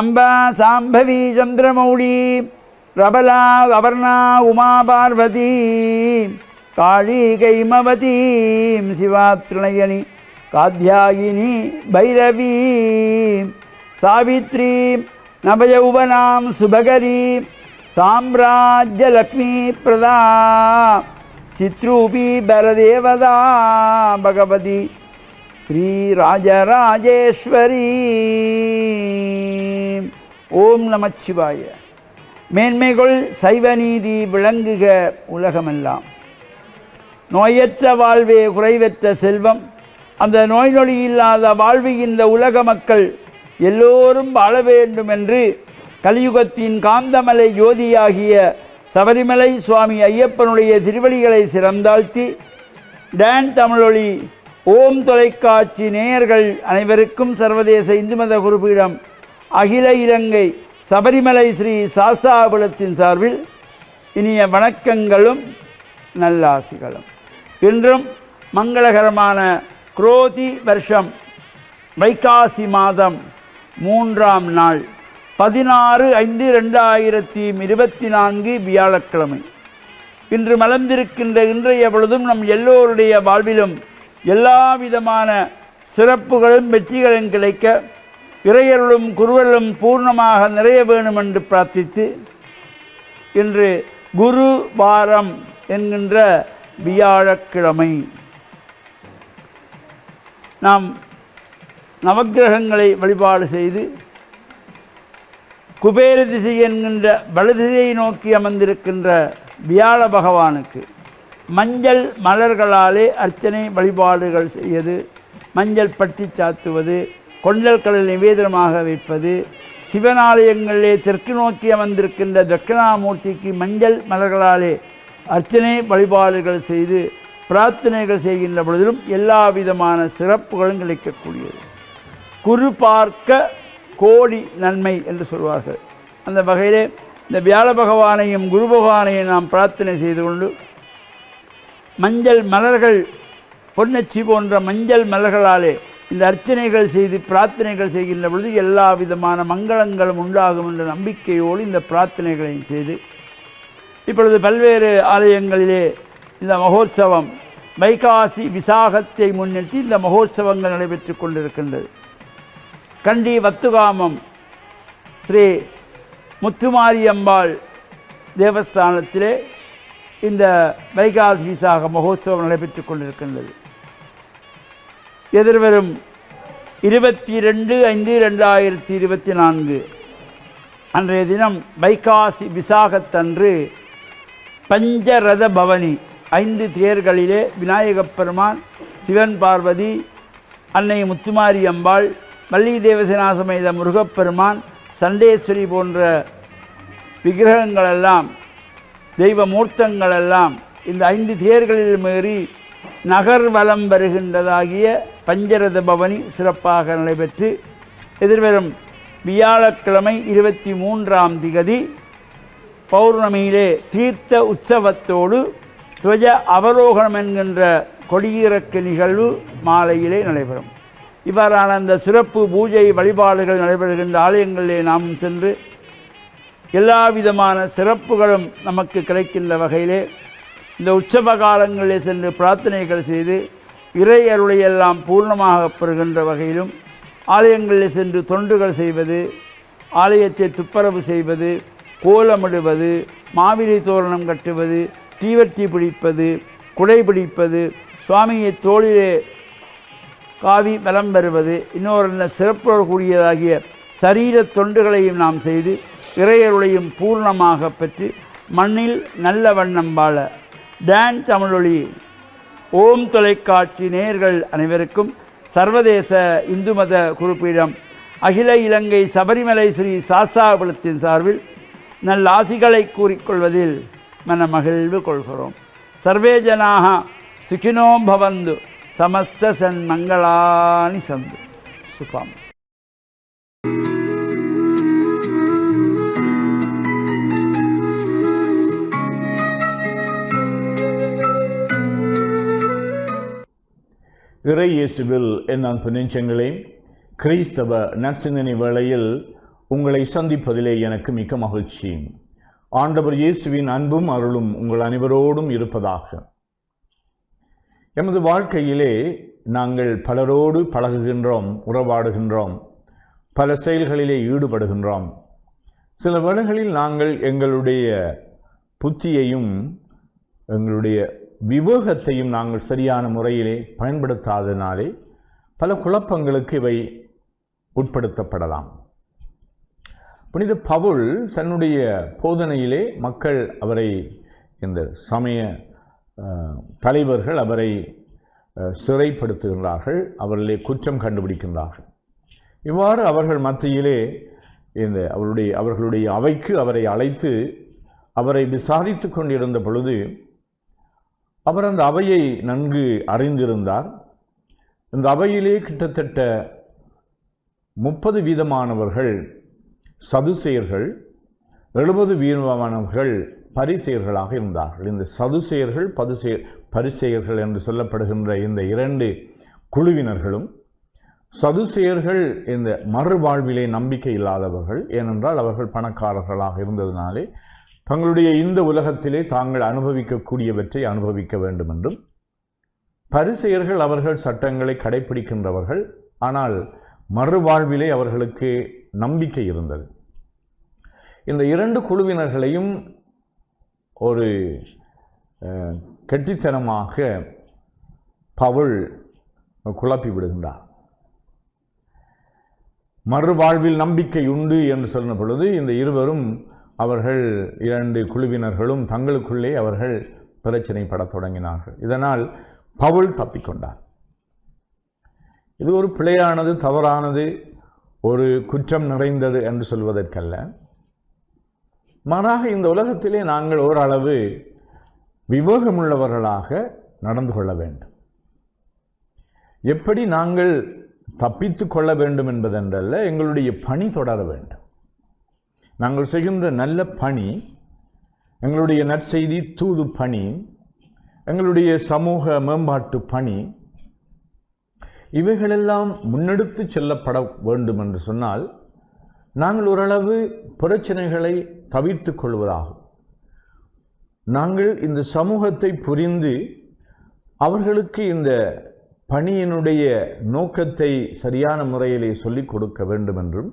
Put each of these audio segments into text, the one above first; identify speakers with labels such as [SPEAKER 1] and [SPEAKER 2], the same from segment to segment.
[SPEAKER 1] அம்பா சாம்பவி சந்திரமௌழி ரபலா அபர்ணா உமா பார்வதி காளி கைமவதி சிவா திருணயனி காத்யாயினி பைரவி சாவித்ரி நவயௌவனாம் சுபகரி சாம்ராஜ்யலக்ஷ்மி பிரதா சித்ரூபி பரதேவதா பகவதி ஸ்ரீராஜராஜேஸ்வரி. ஓம் நமச்சிவாய. மேன்மைகள் சைவநீதி விளங்குக உலகமெல்லாம். நோயற்ற வாழ்வே குறைவற்ற செல்வம். அந்த நோய் நொடி இல்லாத வாழ்வு இந்த உலக மக்கள் எல்லோரும் வாழ வேண்டும் என்று கலியுகத்தின் காந்தமலை ஜோதியாகிய சபரிமலை சுவாமி ஐயப்பனுடைய திருவடிகளை சிறந்தாழ்த்தி டான் தமிழொலி ஓம் தொலைக்காட்சி நேயர்கள் அனைவருக்கும் சர்வதேச இந்து மத குருபீடம் அகில இலங்கை சபரிமலை ஸ்ரீ சாஸ்தாபுரத்தின் சார்பில் இனிய வணக்கங்களும் நல்லாசிகளும். இன்றும் மங்களகரமான குரோதி வருஷம் வைகாசி மாதம் 3ஆம் நாள் 16/5/2024 வியாழக்கிழமை. இன்று மலர்ந்திருக்கின்ற இன்றைய பொழுதும் நம் எல்லோருடைய வாழ்விலும் எல்லா விதமான சிறப்புகளும் வெற்றிகளும் கிடைக்க இறையருளும் குருவருளும் பூர்ணமாக நிறைய வேணும் என்று பிரார்த்தித்து இன்று குரு வாரம் என்கின்ற வியாழக்கிழமை நாம் நவக்கிரகங்களை வழிபாடு செய்து குபேர திசை என்கின்ற வலதிசையை நோக்கி அமர்ந்திருக்கின்ற வியாழ பகவானுக்கு மஞ்சள் மலர்களாலே அர்ச்சனை வழிபாடுகள் செய்வது, மஞ்சள் பட்டி சாத்துவது, கொண்டல் கடல் நிவேதனமாக வைப்பது, சிவனாலயங்களிலே தெற்கு நோக்கி அமர்ந்திருக்கின்ற தட்சிணாமூர்த்திக்கு மஞ்சள் மலர்களாலே அர்ச்சனை வழிபாடுகள் செய்து பிரார்த்தனைகள் செய்கின்ற பொழுதிலும் எல்லா விதமான சிறப்புகளும் கிடைக்கக்கூடியது. குரு பார்க்க கோடி நன்மை என்று சொல்வார்கள். அந்த வகையிலே இந்த வியாழ பகவானையும் குரு பகவானையும் நாம் பிரார்த்தனை செய்து கொண்டு மஞ்சள் மலர்கள் பொன்னச்சி போன்ற மஞ்சள் மலர்களாலே இந்த அர்ச்சனைகள் செய்து பிரார்த்தனைகள் செய்கின்ற பொழுது எல்லா விதமான மங்களங்களும் உண்டாகும் என்ற நம்பிக்கையோடு இந்த பிரார்த்தனைகளையும் செய்து இப்பொழுது பல்வேறு ஆலயங்களிலே இந்த மகோத்சவம் வைகாசி விசாகத்தை முன்னிட்டு இந்த மகோத்சவங்கள் நடைபெற்று கொண்டிருக்கின்றது. கண்டி வத்துகாமம் ஸ்ரீ முத்துமாரியம்பாள் தேவஸ்தானத்திலே இந்த வைகாசி விசாக மகோத்சவம் நடைபெற்று கொண்டிருக்கின்றது. எதிர்வரும் 22/5/2024 அன்றைய தினம் வைகாசி விசாகத்தன்று பஞ்சரத பவனி 5 தேர்களிலே விநாயகப் பெருமான், சிவன் பார்வதி, அன்னை முத்துமாரி அம்பாள், வள்ளி தேவசேனாசமேத முருகப்பெருமான், சண்டேஸ்வரி போன்ற விக்கிரகங்களெல்லாம் தெய்வ மூர்த்தங்களெல்லாம் இந்த 5 தேர்களில் மீறி நகர் வலம் வருகின்றதாகிய பஞ்சரத பவனி சிறப்பாக நடைபெற்று எதிர்வரும் வியாழக்கிழமை 23ஆம் திகதி பௌர்ணமியிலே தீர்த்த உற்சவத்தோடு துவஜ அவரோகணம் என்கின்ற கொடியிறக்கு நிகழ்வு மாலையிலே நடைபெறும். இவ்வாறான அந்த சிறப்பு பூஜை வழிபாடுகள் நடைபெறுகின்ற ஆலயங்களிலே நாம் சென்று எல்லா விதமான சிறப்புகளும் நமக்கு கிடைக்கின்ற வகையிலே இந்த உற்சவ காலங்களிலே சென்று பிரார்த்தனைகள் செய்து இறை அருளையெல்லாம் பூர்ணமாக பெறுகின்ற வகையிலும் ஆலயங்களிலே சென்று தொண்டுகள் செய்வது, ஆலயத்தை துப்புரவு செய்வது, கோலமிடுவது, மாவிலை தோரணம் கட்டுவது, தீவர்த்தி பிடிப்பது, குடை பிடிப்பது, சுவாமியை தோளிலே காவி வலம் வருவது, இன்னொரு சிறப்போடு கூடியதாகிய சரீர தொண்டுகளையும் நாம் செய்து இறையருளையும் பூர்ணமாக பெற்று மண்ணில் நல்ல வண்ணம் வாழ டான் தமிழொலி ஓம் தொலைக்காட்சி நேயர்கள் அனைவருக்கும் சர்வதேச இந்து மத குருபீடம் அகில இலங்கை சபரிமலை ஸ்ரீ சாஸ்தாபுரத்தின் சார்பில் நல்ல ஆசிகளை கூறிக்கொள்வதில் மனமகிழ்வு கொள்கிறோம். சர்வே ஜனாக சுகினோ பவந்து சமஸ்த சன்மங்களானி சந்து சுபம்.
[SPEAKER 2] இறை இயேசுவில் என் அன்பு நெஞ்சங்களே, கிறிஸ்தவ நற்சிந்தனை வேளையில் உங்களை சந்திப்பதிலே எனக்கு மிக்க மகிழ்ச்சி. ஆண்டவர் இயேசுவின் அன்பும் அருளும் உங்கள் அனைவரோடும் இருப்பதாக. எமது வாழ்க்கையிலே நாங்கள் பலரோடு பழகுகின்றோம், உறவாடுகின்றோம், பல செயல்களிலே ஈடுபடுகின்றோம். சில வேளைகளில் நாங்கள் எங்களுடைய புத்தியையும் எங்களுடைய விவேகத்தையும் நாங்கள் சரியான முறையிலே பயன்படுத்தாதனாலே பல குழப்பங்களுக்கு இவை உட்படுத்தப்படலாம். புனித பவுல் தன்னுடைய போதனையிலே மக்கள் அவரை, இந்த சமய தலைவர்கள் அவரை சிறைப்படுத்துகின்றார்கள், அவர்களே குற்றம் கண்டுபிடிக்கின்றார்கள். இவ்வாறு அவர்கள் மத்தியிலே அவர்களுடைய அவைக்கு அவரை அழைத்து அவரை விசாரித்து கொண்டிருந்த பொழுது அவர் அந்த அவையை நன்கு அறிந்திருந்தார். இந்த அவையிலே கிட்டத்தட்ட 30 வீதமானவர்கள் சதுசேயர்கள், 70 வீதமானவர்கள் பரிசேயர்களாக இருந்தார்கள். இந்த சதுசேயர்கள் பரிசேயர்கள் என்று சொல்லப்படுகின்ற இந்த 2 குழுவினர்களும், சதுசேயர்கள் இந்த மறுவாழ்விலே நம்பிக்கை இல்லாதவர்கள். ஏனென்றால் அவர்கள் பணக்காரர்களாக இருந்ததினாலே தங்களுடைய இந்த உலகத்திலே தாங்கள் அனுபவிக்கக்கூடியவற்றை அனுபவிக்க வேண்டும் என்றும், பரிசேயர்கள் அவர்கள் சட்டங்களை கடைபிடிக்கின்றவர்கள், ஆனால் மறுவாழ்விலே அவர்களுக்கு நம்பிக்கை இருந்தது. இந்த 2 குழுவினர்களையும் ஒரு கெட்டித்தனமாக பவுல் குழப்பி விடுகின்றார். மறுவாழ்வில் நம்பிக்கை உண்டு என்று சொன்ன பொழுது இந்த இருவரும், அவர்கள் 2 குழுவினர்களும் தங்களுக்குள்ளே அவர்கள் பிரச்சனைப்படத் தொடங்கினார்கள். இதனால் பவுல் தப்பிக்கொண்டார். இது ஒரு பிழையானது, தவறானது, ஒரு குற்றம் நிறைந்தது என்று சொல்வதற்கல்ல. மாறாக இந்த உலகத்திலே நாங்கள் ஓரளவு விவேகமுள்ளவர்களாக நடந்து கொள்ள வேண்டும். எப்படி நாங்கள் தப்பித்து கொள்ள வேண்டும் என்பதென்றல்ல, எங்களுடைய பணி தொடர வேண்டும். நாங்கள் செய்கின்ற நல்ல பணி, எங்களுடைய நற்செய்தி தூது பணி, எங்களுடைய சமூக மேம்பாட்டு பணி, இவைகளெல்லாம் முன்னெடுத்து செல்லப்பட வேண்டும் என்று சொன்னால் நாங்கள் ஓரளவு பிரச்சனைகளை தவிர்த்து கொள்வதாகும். நாங்கள் இந்த சமூகத்தை புரிந்து அவர்களுக்கு இந்த பணியினுடைய நோக்கத்தை சரியான முறையிலே சொல்லிக் கொடுக்க வேண்டும் என்றும்,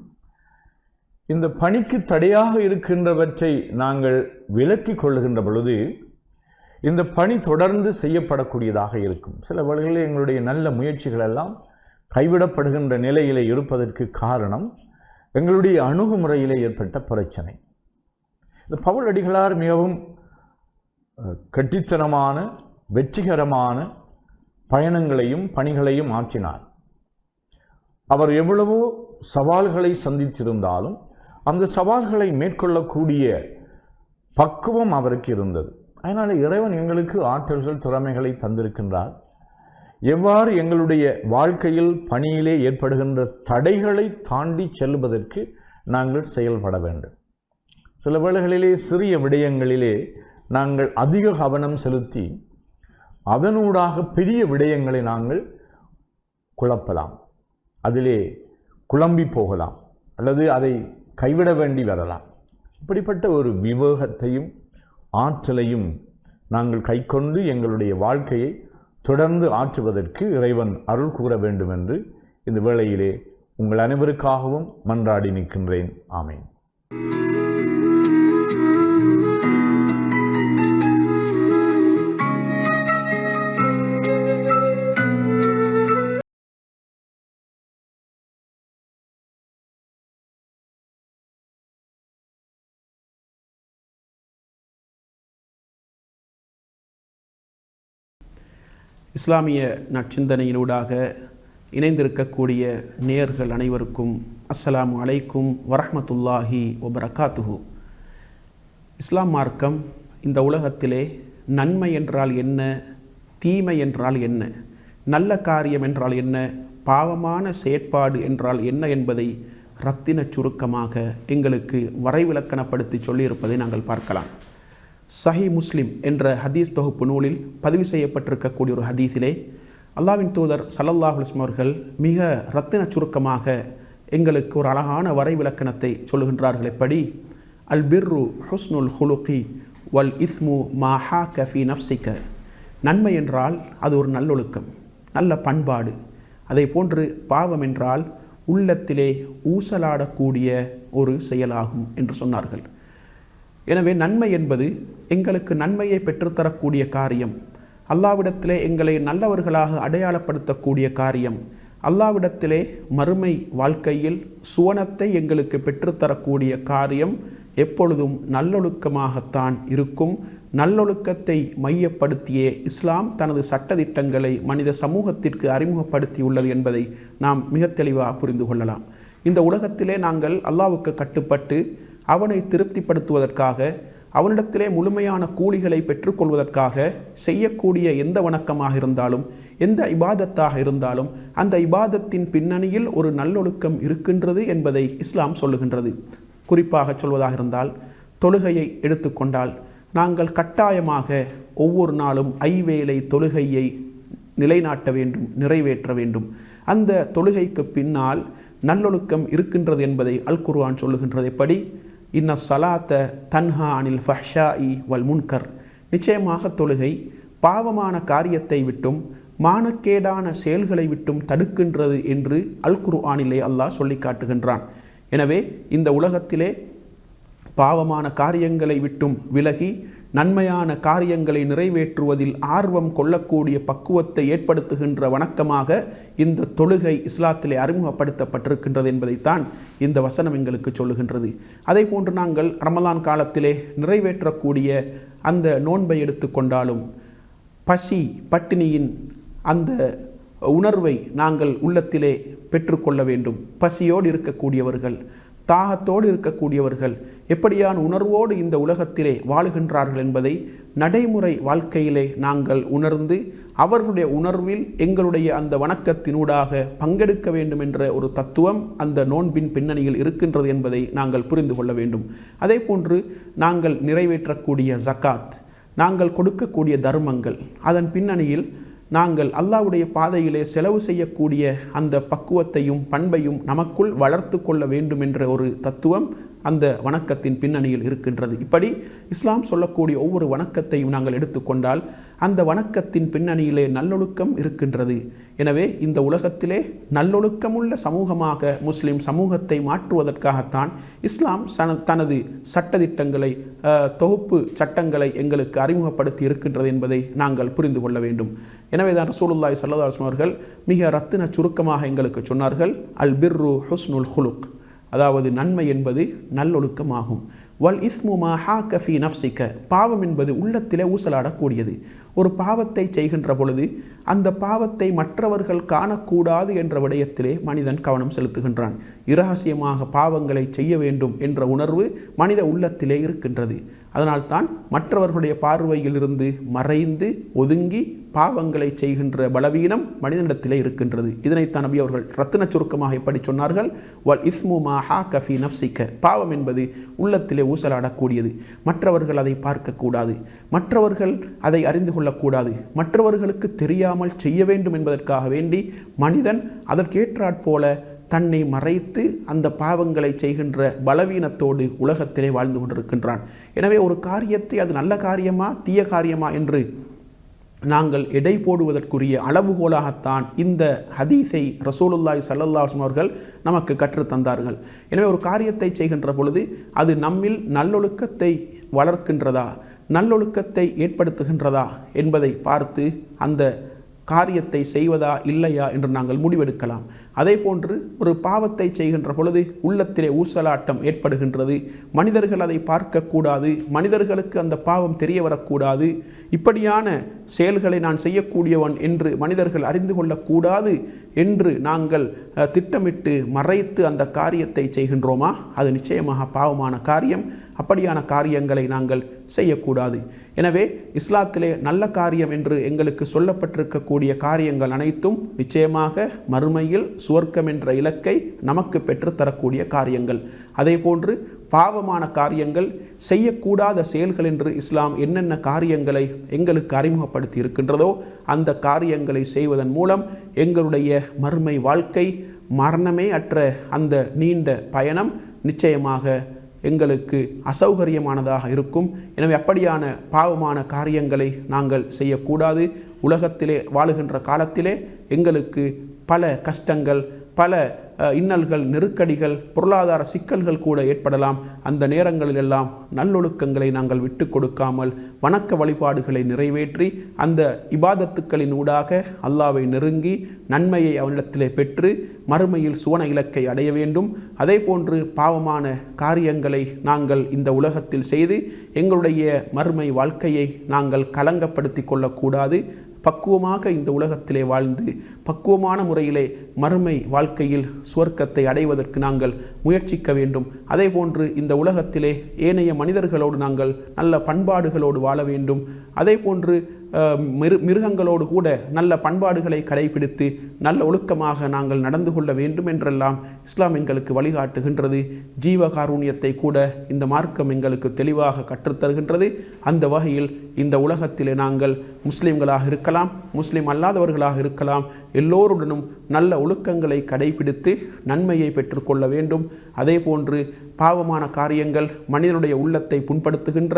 [SPEAKER 2] இந்த பணிக்கு தடையாக இருக்கின்றவற்றை நாங்கள் விலக்கிக் கொள்ளுகின்ற பொழுது இந்த பணி தொடர்ந்து செய்யப்படக்கூடியதாக இருக்கும். சில வேளைகளில் எங்களுடைய நல்ல முயற்சிகள் எல்லாம் கைவிடப்படுகின்ற நிலையிலே இருப்பதற்கு காரணம் எங்களுடைய அணுகுமுறையிலே ஏற்பட்ட பிரச்சனை. இந்த பவுல் அடிகளார் மிகவும் கட்டித்தனமான வெற்றிகரமான பயணங்களையும் பணிகளையும் ஆற்றினார். அவர் எவ்வளவோ சவால்களை சந்தித்திருந்தாலும் அந்த சவால்களை மேற்கொள்ளக்கூடிய பக்குவம் அவருக்கு இருந்தது. அதனால் இறைவன் எங்களுக்கு ஆற்றல்கள், திறமைகளை தந்திருக்கின்றார். எவ்வாறு எங்களுடைய வாழ்க்கையில் பணியிலே ஏற்படுகின்ற தடைகளை தாண்டி செல்வதற்கு நாங்கள் செயல்பட வேண்டும். சில வேளைகளிலே சிறிய விடயங்களிலே நாங்கள் அதிக கவனம் செலுத்தி அதனூடாக பெரிய விடயங்களை நாங்கள் குழப்பலாம், அதிலே குழம்பி போகலாம், அல்லது அதை கைவிட வேண்டி வரலாம். இப்படிப்பட்ட ஒரு விவேகத்தையும் ஆற்றலையும் நாங்கள் கைக்கொண்டு எங்களுடைய வாழ்க்கையை தொடர்ந்து ஆற்றுவதற்கு இறைவன் அருள் கூற வேண்டும் என்று இந்த வேளையிலே உங்கள் அனைவருக்காகவும் மன்றாடி நிற்கின்றேன். ஆமென்.
[SPEAKER 3] இஸ்லாமிய நற்சிந்தனையினூடாக இணைந்திருக்கக்கூடிய நேயர்கள் அனைவருக்கும் அஸ்ஸலாமு அலைக்கும் வரஹ்மத்துல்லாஹி வபரகாத்துஹு. இஸ்லாம் மார்க்கம் இந்த உலகத்திலே நன்மை என்றால் என்ன, தீமை என்றால் என்ன, நல்ல காரியம் என்றால் என்ன, பாவமான செயற்பாடு என்றால் என்ன என்பதை இரத்தின சுருக்கமாக எங்களுக்கு வரைவிலக்கணப்படுத்தி சொல்லியிருப்பதை நாங்கள் பார்க்கலாம். சஹி முஸ்லிம் என்ற ஹதீஸ் தொகுப்பு நூலில் பதிவு செய்யப்பட்டிருக்கக்கூடிய ஒரு ஹதீஸிலே அல்லாஹ்வின் தூதர் ஸல்லல்லாஹு அலைஹி வஸல்லம் அவர்கள் மிக இரத்தின சுருக்கமாக எங்களுக்கு ஒரு அழகான வரைவிலக்கணத்தை சொல்லுகின்றார்கள். எப்படி? அல் பிர்ரு ஹுஸ்னுல் ஹுலுகி வல் இஸ்மு மா ஹாக ஃபீ நஃப்ஸிக. நன்மை என்றால் அது ஒரு நல்லொழுக்கம், நல்ல பண்பாடு. அதை போன்று பாவம் என்றால் உள்ளத்திலே ஊசலாடக்கூடிய ஒரு செயலாகும் என்று சொன்னார்கள். எனவே நன்மை என்பது எங்களுக்கு நன்மையை பெற்றுத்தரக்கூடிய காரியம், அல்லாவிடத்திலே எங்களை நல்லவர்களாக அடையாளப்படுத்தக்கூடிய காரியம், அல்லாவிடத்திலே மறுமை வாழ்க்கையில் சுவனத்தை எங்களுக்கு பெற்றுத்தரக்கூடிய காரியம் எப்பொழுதும் நல்லொழுக்கமாகத்தான் இருக்கும். நல்லொழுக்கத்தை மையப்படுத்தியே இஸ்லாம் தனது சட்டதிட்டங்களை மனித சமூகத்திற்கு அறிமுகப்படுத்தியுள்ளது என்பதை நாம் மிக தெளிவாக புரிந்து கொள்ளலாம். இந்த உலகத்திலே நாங்கள் அல்லாஹ்வுக்கு கட்டுப்பட்டு அவனை திருப்திப்படுத்துவதற்காக, அவனிடத்திலே முழுமையான கூலிகளை பெற்றுக்கொள்வதற்காக செய்யக்கூடிய எந்த வணக்கமாக இருந்தாலும், எந்த இபாதத்தாக இருந்தாலும், அந்த இபாதத்தின் பின்னணியில் ஒரு நல்லொழுக்கம் இருக்கின்றது என்பதை இஸ்லாம் சொல்லுகின்றது. குறிப்பாக சொல்வதாக இருந்தால், தொழுகையை எடுத்துக்கொண்டால் நாங்கள் கட்டாயமாக ஒவ்வொரு நாளும் ஐவேளை தொழுகையை நிலைநாட்ட வேண்டும், நிறைவேற்ற வேண்டும். அந்த தொழுகைக்கு பின்னால் நல்லொழுக்கம் இருக்கின்றது என்பதை அல் குர்ஆன் சொல்லுகின்றது. எப்படி? இன்ன ஸலாத்த தன்ஹா அனில் ஃபஹ்ஷாஇ வல் முன்கர். நிச்சயமாக தொழுகை பாவமான காரியத்தை விட்டும் மானக்கேடான செயல்களை விட்டும் தடுக்கின்றது என்று அல் குர்ஆனிலே அல்லாஹ் சொல்லி காட்டுகின்றான். எனவே இந்த உலகத்திலே பாவமான காரியங்களை விட்டும் விலகி நன்மையான காரியங்களை நிறைவேற்றுவதில் ஆர்வம் கொள்ளக்கூடிய பக்குவத்தை ஏற்படுத்துகின்ற வணக்கமாக இந்த தொழுகை இஸ்லாத்திலே அறிமுகப்படுத்தப்பட்டிருக்கின்றது என்பதைத்தான் இந்த வசனம் எங்களுக்கு சொல்லுகின்றது. அதே போன்று நாங்கள் ரமலான் காலத்திலே நிறைவேற்றக்கூடிய அந்த நோன்பை எடுத்துக்கொண்டாலும் பசி பட்டினியின் அந்த உணர்வை நாங்கள் உள்ளத்திலே பெற்றுக்கொள்ள வேண்டும். பசியோடு இருக்கக்கூடியவர்கள், தாகத்தோடு இருக்கக்கூடியவர்கள் எப்படியான உணர்வோடு இந்த உலகத்திலே வாழுகின்றார்கள் என்பதை நடைமுறை வாழ்க்கையிலே நாங்கள் உணர்ந்து அவர்களுடைய உணர்வில் எங்களுடைய அந்த வணக்கத்தினூடாக பங்கெடுக்க வேண்டும் என்ற ஒரு தத்துவம் அந்த நோன்பின் பின்னணியில் இருக்கின்றது என்பதை நாங்கள் புரிந்து கொள்ள வேண்டும். அதே போன்று நாங்கள் நிறைவேற்றக்கூடிய ஜகாத், நாங்கள் கொடுக்கக்கூடிய தர்மங்கள், அதன் பின்னணியில் நாங்கள் அல்லாஹ்வுடைய பாதையிலே செலவு செய்யக்கூடிய அந்த பக்குவத்தையும் பண்பையும் நமக்குள் வளர்த்து கொள்ள வேண்டும் என்ற ஒரு தத்துவம் அந்த வணக்கத்தின் பின்னணியில் இருக்கின்றது. இப்படி இஸ்லாம் சொல்லக்கூடிய ஒவ்வொரு வணக்கத்தையும் நாங்கள் எடுத்துக்கொண்டால் அந்த வணக்கத்தின் பின்னணியிலே நல்லொழுக்கம் இருக்கின்றது. எனவே இந்த உலகத்திலே நல்லொழுக்கமுள்ள சமூகமாக முஸ்லிம் சமூகத்தை மாற்றுவதற்காகத்தான் இஸ்லாம் தனது சட்டதிட்டங்களை, தொகுப்பு சட்டங்களை எங்களுக்கு அறிமுகப்படுத்தி இருக்கின்றது என்பதை நாங்கள் புரிந்து கொள்ள வேண்டும். எனவே தான் ரசூலுல்லாஹி ஸல்லல்லாஹு அலைஹி வஸல்லம் அவர்கள் மிக ரத்தின சுருக்கமாக எங்களுக்கு சொன்னார்கள், அல் பிர்ரு ஹுஸ்னுல் ஹுலுக். அதாவது நன்மை என்பது நல்லொழுக்கமாகும். வல் இஸ்மு மா ஹாக ஃபீ நஃப்ஸிக. பாவம் என்பது உள்ளத்திலே ஊசலாடக்கூடியது. ஒரு பாவத்தை செய்கின்ற பொழுது அந்த பாவத்தை மற்றவர்கள் காணக்கூடாது என்ற விடயத்திலே மனிதன் கவனம் செலுத்துகின்றான். இரகசியமாக பாவங்களை செய்ய வேண்டும் என்ற உணர்வு மனித உள்ளத்திலே இருக்கின்றது. அதனால்தான் மற்றவர்களுடைய பார்வையிலிருந்து மறைந்து ஒதுங்கி பாவங்களை செய்கின்ற பலவீனம் மனிதனிடத்திலே இருக்கின்றது. இதனைத்தான் நபி அவர்கள் ரத்தின சுருக்கமாக எப்படி சொன்னார்கள், வல் இஸ்மு மா ஹாக ஃபீ நஃப்ஸிக. பாவம் என்பது உள்ளத்திலே ஊசலாடக்கூடியது. மற்றவர்கள் அதை பார்க்கக்கூடாது, மற்றவர்கள் அதை அறிந்து கொள்ளக்கூடாது, மற்றவர்களுக்கு தெரியாமல் செய்ய வேண்டும் என்பதற்காக வேண்டி மனிதன் அதற்கேற்றாற்போல தன்னை மறைத்து அந்த பாவங்களை செய்கின்ற பலவீனத்தோடு உலகத்திலே வாழ்ந்து கொண்டிருக்கின்றான். எனவே ஒரு காரியத்தை அது நல்ல காரியமா தீய காரியமா என்று நாங்கள் எடை போடுவதற்குரிய அளவுகோலாகத்தான் இந்த ஹதீஸை ரசூலுல்லாஹி ஸல்லல்லாஹு அலைஹி வஸல்லம் அவர்கள் நமக்கு கற்றுத்தந்தார்கள். எனவே ஒரு காரியத்தை செய்கின்ற பொழுது அது நம்மில் நல்லொழுக்கத்தை வளர்க்கின்றதா, நல்லொழுக்கத்தை ஏற்படுத்துகின்றதா என்பதை பார்த்து அந்த காரியத்தை செய்வதா இல்லையா என்று நாங்கள் முடிவெடுக்கலாம். அதே போன்று ஒரு பாவத்தை செய்கின்ற பொழுது உள்ளத்திலே ஊசலாட்டம் ஏற்படுகின்றது. மனிதர்கள் அதை பார்க்கக்கூடாது, மனிதர்களுக்கு அந்த பாவம் தெரிய வரக்கூடாது, இப்படியான செயல்களை நான் செய்யக்கூடியவன் என்று மனிதர்கள் அறிந்து கொள்ளக்கூடாது என்று நாங்கள் திட்டமிட்டு மறைத்து அந்த காரியத்தை செய்கின்றோமா, அது நிச்சயமாக பாவமான காரியம். அப்படியான காரியங்களை நாங்கள் செய்யக்கூடாது. எனவே இஸ்லாத்திலே நல்ல காரியம் என்று எங்களுக்கு சொல்லப்பட்டிருக்கக்கூடிய காரியங்கள் அனைத்தும் நிச்சயமாக மறுமையில் சுவர்க்கம் என்ற இலக்கை நமக்கு பெற்றுத்தரக்கூடிய காரியங்கள். அதே போன்று பாவமான காரியங்கள், செய்யக்கூடாத செயல்கள் என்று இஸ்லாம் என்னென்ன காரியங்களை எங்களுக்கு அறிமுகப்படுத்தி இருக்கின்றதோ அந்த காரியங்களை செய்வதன் மூலம் எங்களுடைய மறுமை வாழ்க்கை மரணமே அற்ற அந்த நீண்ட பயணம் நிச்சயமாக எங்களுக்கு அசௌகரியமானதாக இருக்கும். எனவே அப்படியான பாவமான காரியங்களை நாங்கள் செய்யக்கூடாது. உலகத்திலே வாழுகின்ற காலத்திலே எங்களுக்கு பல கஷ்டங்கள், பல இன்னல்கள், நெருக்கடிகள், பொருளாதார சிக்கல்கள் கூட ஏற்படலாம். அந்த நேரங்களிலெல்லாம் நல்லொழுக்கங்களை நாங்கள் விட்டு கொடுக்காமல் வணக்க வழிபாடுகளை நிறைவேற்றி அந்த இபாதத்துக்களின் ஊடாக அல்லாவை நெருங்கி நன்மையை அவனிடத்திலே பெற்று மறுமையில் சுவன இலக்கை அடைய வேண்டும். அதே போன்று பாவமான காரியங்களை நாங்கள் இந்த உலகத்தில் செய்து எங்களுடைய மறுமை வாழ்க்கையை நாங்கள் கலங்கப்படுத்தி கொள்ளக்கூடாது. பக்குவமாக இந்த உலகத்திலே வாழ்ந்து பக்குவமான முறையிலே மறுமை வாழ்க்கையில் சுவர்க்கத்தை அடைவதற்கு நாங்கள் முயற்சிக்க வேண்டும். அதே போன்று இந்த உலகத்திலே ஏனைய மனிதர்களோடு நாங்கள் நல்ல பண்பாடுகளோடு வாழ வேண்டும். அதே போன்று மிருகங்களோடு கூட நல்ல பண்பாடுகளை கடைபிடித்து நல்ல ஒழுக்கமாக நாங்கள் நடந்து கொள்ள வேண்டும் என்றெல்லாம் இஸ்லாம் எங்களுக்கு வழிகாட்டுகின்றது. ஜீவகாருண்யத்தை கூட இந்த மார்க்கம் எங்களுக்கு தெளிவாக கற்றுத்தருகின்றது. அந்த வகையில் இந்த உலகத்திலே நாங்கள் முஸ்லிம்களாக இருக்கலாம், முஸ்லிம் அல்லாதவர்களாக இருக்கலாம், எல்லோருடனும் நல்ல ஒழுக்கங்களை கடைபிடித்து நன்மையை பெற்றுக்கொள்ள வேண்டும். அதே போன்று பாவமான காரியங்கள், மனிதனுடைய உள்ளத்தை புண்படுத்துகின்ற,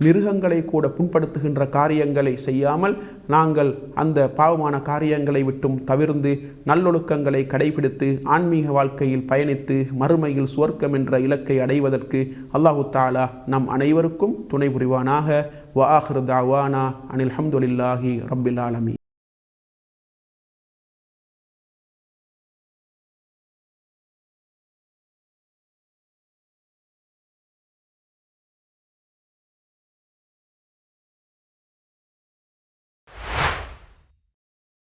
[SPEAKER 3] மிருகங்களை கூட புண்படுத்துகின்ற காரியங்களை செய்யாமல் நாங்கள் அந்த பாவமான காரியங்களை விட்டும் தவிர்ந்து நல்லொழுக்கங்களை கடைபிடித்து ஆன்மீக வாழ்க்கையில் பயணித்து மறுமையில் சுவர்க்கம் என்ற இலக்கை அடைவதற்கு அல்லாஹு தஆலா நம் அனைவருக்கும் துணை புரிவானாக. வ ஆகிரு தஅவானா அனில் ஹம்துலில்லாஹி ரப்பில் ஆலமீன்.